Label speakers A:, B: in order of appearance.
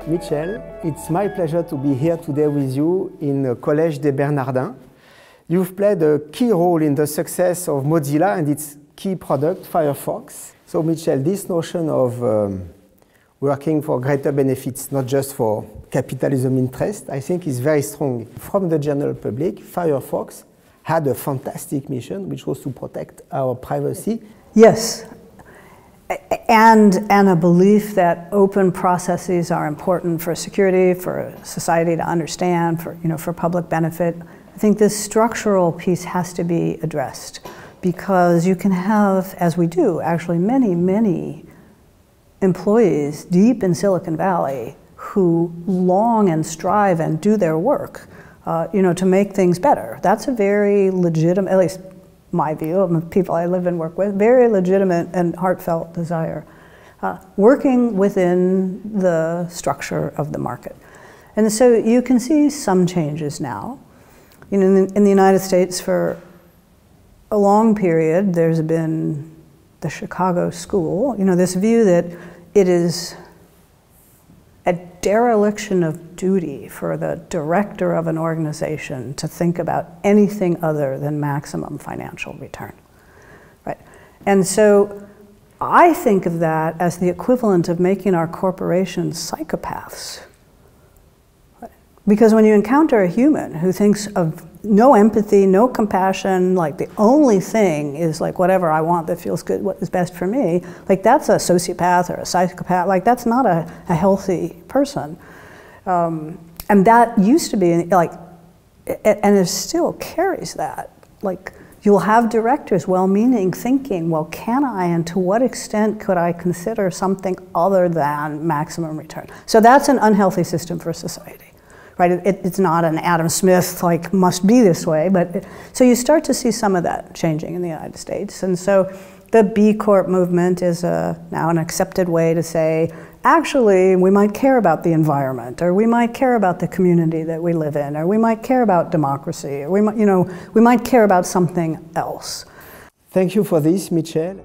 A: Michel, it's my pleasure to be here today with you in the Collège des Bernardins. You've played a key role in the success of Mozilla and its key product, Firefox. So Michel, this notion of working for greater benefits, not just for capitalism interest, I think is very strong. From the general public, Firefox had a fantastic mission, which was to protect our privacy.
B: Yes, and a belief that open processes are important for security, for society to understand, for public benefit. I think this structural piece has to be addressed because you can have, as we do, actually many employees deep in Silicon Valley who long and strive and do their work, to make things better. That's a very legitimate, at least my view of the people I live and work with, very legitimate and heartfelt desire, working within the structure of the market. And so you can see some changes now. In the United States for a long period, there's been the Chicago School, this view that it is a dereliction of duty for the director of an organization to think about anything other than maximum financial return, right? And so I think of that as the equivalent of making our corporations psychopaths. Because when you encounter a human who thinks of no empathy, no compassion, like the only thing is like whatever I want that feels good, what is best for me, like that's a sociopath or a psychopath, like that's not a healthy person. And that used to be like, and it still carries that. Like you'll have directors, well-meaning, thinking, well, can I and to what extent could I consider something other than maximum return? So that's an unhealthy system for society. Right? It's not an Adam Smith, like, must be this way, but so you start to see some of that changing in the United States. And so the B Corp movement is now an accepted way to say, actually, we might care about the environment, or we might care about the community that we live in, or we might care about democracy, or we might care about something else.
A: Thank you for this, Michel.